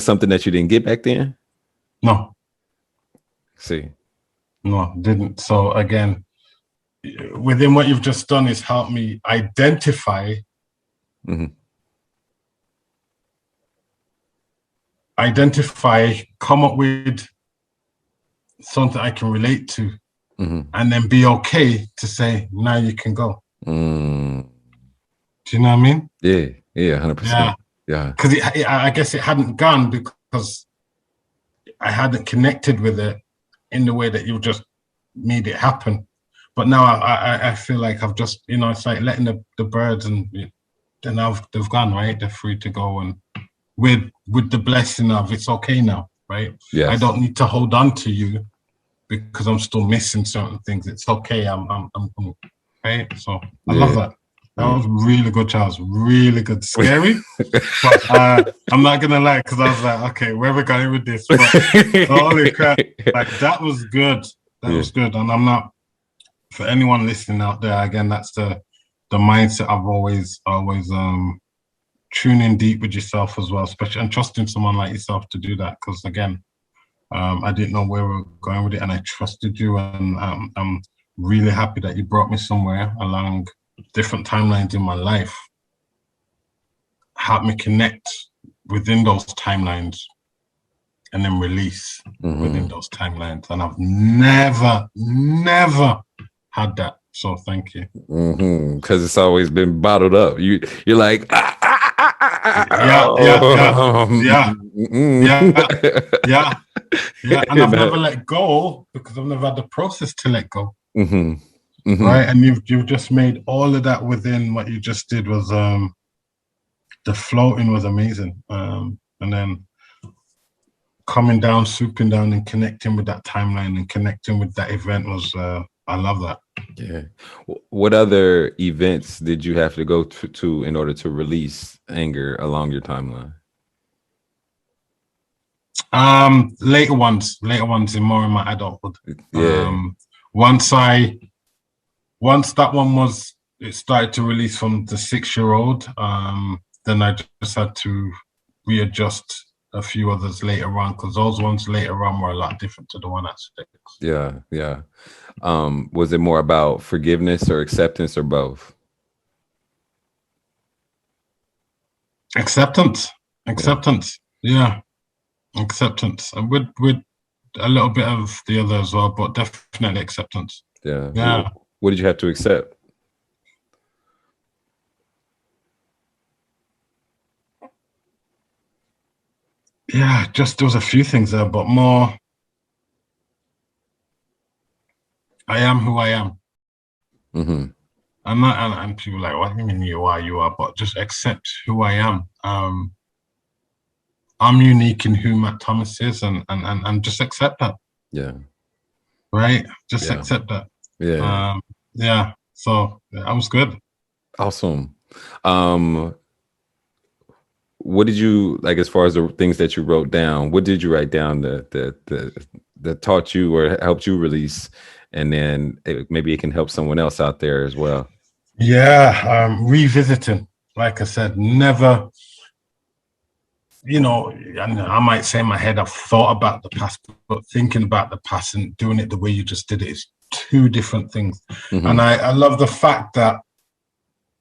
something that you didn't get back then? No. See. No, didn't. So again, within what you've just done is help me identify come up with something I can relate to, and then be okay to say, now you can go. Do you know what I mean? Yeah, 100%. Yeah. Because I guess it hadn't gone because I hadn't connected with it in the way that you just made it happen. But now I feel like I've just, it's like letting the birds and now they've gone, right? They're free to go, and with the blessing of it's okay now, right? Yes. I don't need to hold on to you because I'm still missing certain things. It's okay. I'm right. So I love that. That was really good, Charles. Really good. Scary, but I'm not gonna lie because I was like, okay, where are we going with this? But holy crap! Like that was good. That was good. And I'm not, for anyone listening out there. Again, that's the mindset I've always tuning deep with yourself as well, especially, and trusting someone like yourself to do that. Because again, I didn't know where we were going with it, and I trusted you, and I'm really happy that you brought me somewhere along different timelines in my life. Help me connect within those timelines, and then release within those timelines. And I've never had that. So thank you. Because it's always been bottled up. You're like, yeah. And I've never let go because I've never had the process to let go. Right. And you've just made all of that within what you just did was the floating was amazing. And then coming down, swooping down and connecting with that timeline and connecting with that event was I love that. Yeah. What other events did you have to go to in order to release anger along your timeline? Later ones in more in my adulthood. Yeah. Once that one was, it started to release from the 6-year-old. Then I just had to readjust a few others later on, because those ones later on were a lot different to the one at 6. Yeah. Yeah. Was it more about forgiveness or acceptance or both? Acceptance. Yeah. Yeah, acceptance, and with a little bit of the other as well, but definitely acceptance. Yeah. Yeah, What did you have to accept? yeah. Just there was a few things there, but more. I am who I am. Mm-hmm. I'm not, and people are like, what do you mean you are? You are, but just accept who I am. I'm unique in who Matt Thomas is, and just accept that. Yeah. Right? Just Yeah. accept that. Yeah. Yeah. So yeah, I was good. Awesome. Um, what did you like as far as the things that you wrote down? What did you write down that taught you or helped you release? And then maybe it can help someone else out there as well. Yeah. Revisiting. Like I said, never. And I might say in my head, I've thought about the past, but thinking about the past and doing it the way you just did it is two different things. Mm-hmm. And I love the fact that,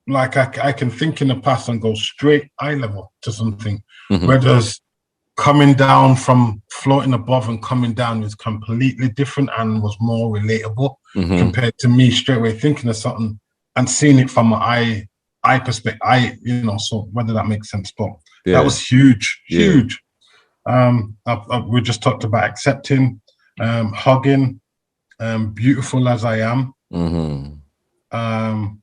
like, I can think in the past and go straight eye level to something, Mm-hmm. whereas coming down from floating above and coming down is completely different and was more relatable Mm-hmm. compared to me straight away thinking of something and seeing it from an eye perspective. So whether that makes sense, but that was huge. We just talked about accepting, hugging, beautiful as I am. Mm-hmm.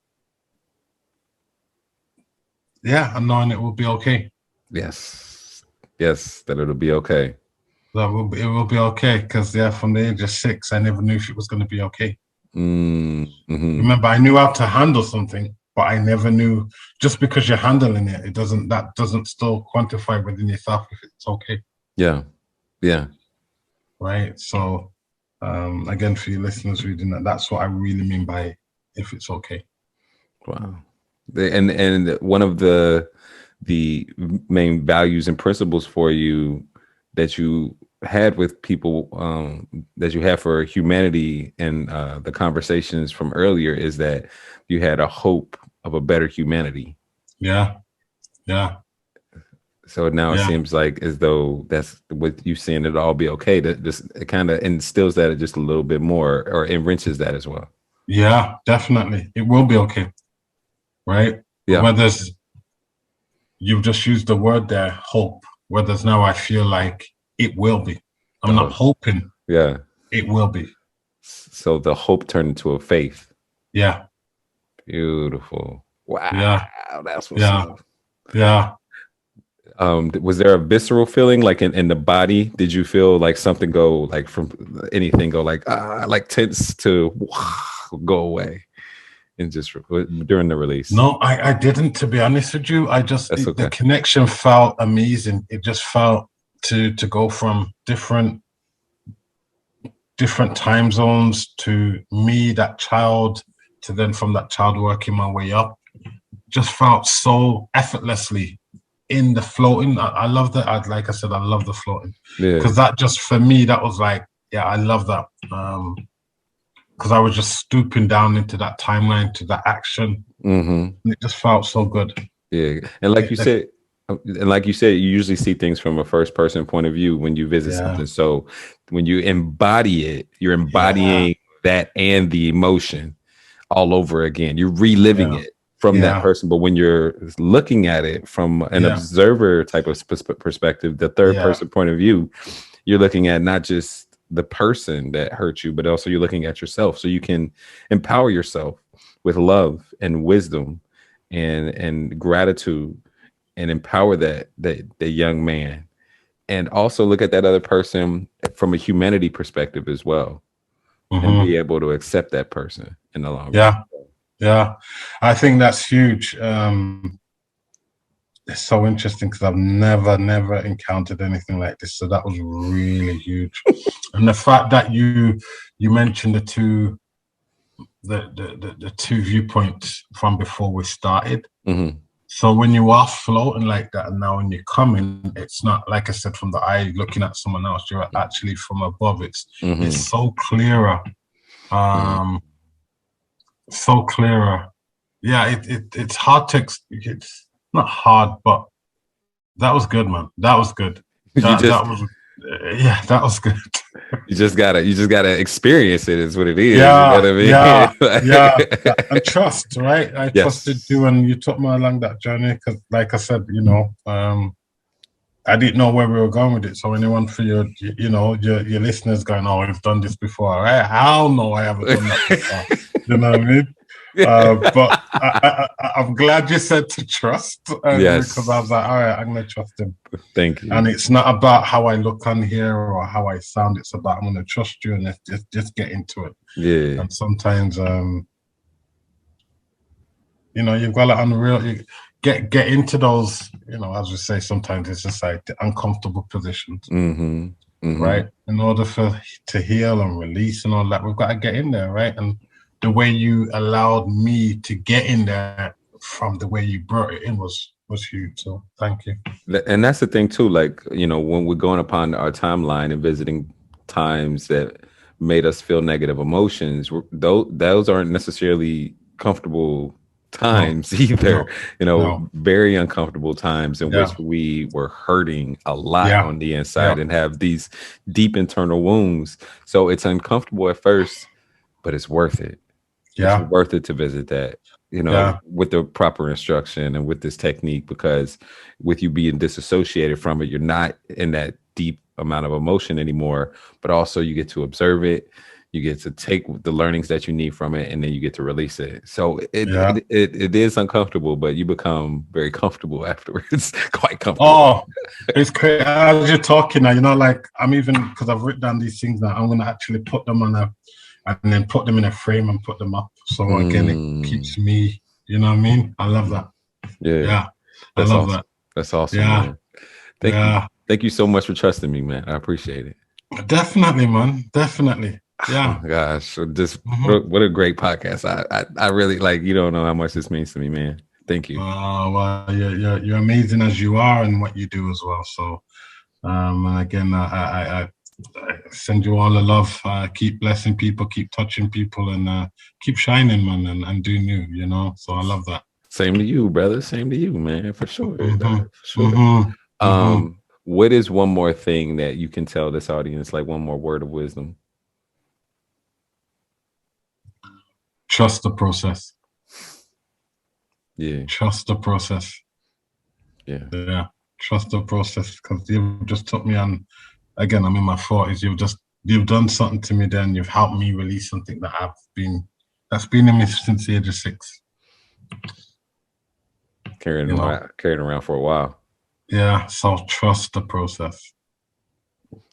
Yeah, and knowing it will be okay. Yes, that it'll be okay. It will be okay, because from the age of 6, I never knew if it was going to be okay. Mm-hmm. Remember, I knew how to handle something, but I never knew, just because you're handling it, that doesn't still quantify within yourself if it's okay. Yeah. Right. So, again, for you listeners reading that, that's what I really mean by if it's okay. Wow. And one of the main values and principles for you that you had with people, that you have for humanity, and the conversations from earlier, is that you had a hope of a better humanity. Yeah. So now it seems like as though that's with you saying it'll all be okay. That just it kind of instills that just a little bit more, or enriches that as well. Yeah, definitely. It will be okay. Right. Yeah. Whether you've just used the word there, hope. Whether now I feel like it will be. I'm not hoping. Yeah. It will be. So the hope turned into a faith. Yeah. Beautiful. Wow. Yeah. That's what's up. Yeah. Was there a visceral feeling like in the body? Did you feel like something go like from anything go like tense to go away and just during the release? No, I didn't, to be honest with you. The connection felt amazing. It just felt to go from different time zones to me, that child, to then from that child working my way up. Just felt so effortlessly in the floating. I love that. Like I said, I love the floating, because that just, for me, that was like, I love that. Because I was just stooping down into that timeline, to that action. Mm-hmm. It just felt so good. Yeah, and like you said, you usually see things from a first person point of view when you visit something. So when you embody it, you're embodying that and the emotion all over again. You're reliving it from that person. But when you're looking at it from an observer type of perspective, the third person point of view, you're looking at not just the person that hurt you, but also you're looking at yourself, so you can empower yourself with love and wisdom and gratitude, and empower that young man, and also look at that other person from a humanity perspective as well, and be able to accept that person in the long run. Yeah, I think that's huge. it's so interesting because I've never encountered anything like this. So that was really huge. And the fact that you mentioned the two viewpoints from before we started. Mm-hmm. So when you are floating like that, and now when you're coming, it's not like I said from the eye looking at someone else. You're actually from above. It's so clearer, Mm-hmm. so clearer. Yeah, it's hard to. It's not hard, but that was good, man. That was good. You just That was yeah, that was good. you just gotta experience it is what it is. You know Yeah, what I mean? yeah, yeah. And trust, right? I trusted Yes. you, and you took me along that journey because, like I said, I didn't know where we were going with it. So anyone for your listeners going, "Oh, we've done this before." Right? Hell no, I haven't done that before. You know what I mean? But I'm glad you said to trust, because I Yes. was like, all right, I'm gonna trust him. Thank And you. it's not about how I look on here or how I sound. It's about I'm gonna trust you and let's just get into it. Yeah. And sometimes, you've got to unreal. You get into those. As we say, sometimes it's just like the uncomfortable positions, Mm-hmm. Mm-hmm. right? In order to heal and release and all that, we've got to get in there, right? And the way you allowed me to get in there from the way you brought it in was huge. So thank you. And that's the thing too. Like, when we're going upon our timeline and visiting times that made us feel negative emotions, those aren't necessarily comfortable No, times either. no, no. Very uncomfortable times in Yeah, which we were hurting a lot yeah, on the inside yeah, and have these deep internal wounds. So it's uncomfortable at first, but it's worth it. It's yeah, worth it to visit that, yeah, with the proper instruction and with this technique, because with you being disassociated from it, you're not in that deep amount of emotion anymore, but also you get to observe it. You get to take the learnings that you need from it, and then you get to release it. So yeah. it is uncomfortable, but you become very comfortable afterwards, quite comfortable. Oh, it's crazy. As you're talking now, like I'm even because I've written down these things now. I'm gonna actually put them and then put them in a frame and put them up. So again, it Mm, keeps me. You know what I mean? I love that. yeah, Yeah, I that's love awesome. that. That's awesome, Yeah, man. Thank you. yeah. Thank you so much for trusting me, man. I appreciate it. Definitely, man. Definitely. Oh Yeah. my gosh. So just Mm-hmm. what a great podcast. I really like, you don't know how much this means to me, man. Thank you. Well, you're amazing as you are and what you do as well. So, and again, I send you all the love. Keep blessing people, keep touching people, and keep shining, man, and do new. So I love that. Same to you, brother. Same to you, man. For sure. Mm-hmm. For sure. Mm-hmm. Mm-hmm. What is one more thing that you can tell this audience, like one more word of wisdom? Trust the process. Yeah. Trust the process. Yeah. Yeah. Trust the process because you've just took me on. Again, I'm in my 40s. You've done something to me. Then you've helped me release something that's been in me since the age of 6. You know. Carrying around for a while. Yeah. So trust the process.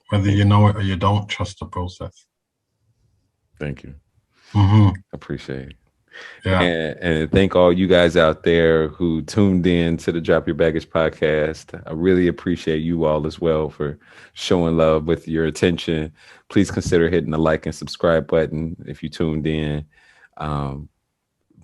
Whether Thank you know it or you don't, trust the process. thank you. Mm-hmm. Appreciate it. Yeah. And thank all you guys out there who tuned in to the Drop Your Baggage podcast. I really appreciate you all as well for showing love with your attention. Please consider hitting the like and subscribe button if you tuned in. Um,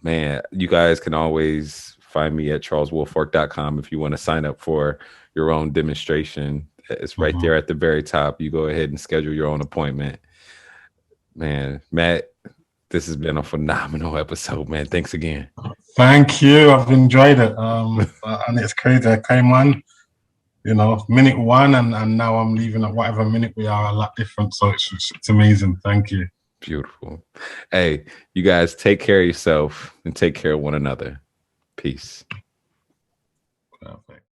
Man, you guys can always find me at charleswoolfork.com if you want to sign up for your own demonstration. It's right Mm-hmm. there at the very top. You go ahead and schedule your own appointment. Man, Matt, this has been a phenomenal episode, man. Thanks again. Thank you. I've enjoyed it. And it's crazy. I came on, minute 1, and now I'm leaving at whatever minute we are a lot different. So it's amazing. Thank you. Beautiful. Hey, you guys take care of yourself and take care of one another. Peace. Perfect.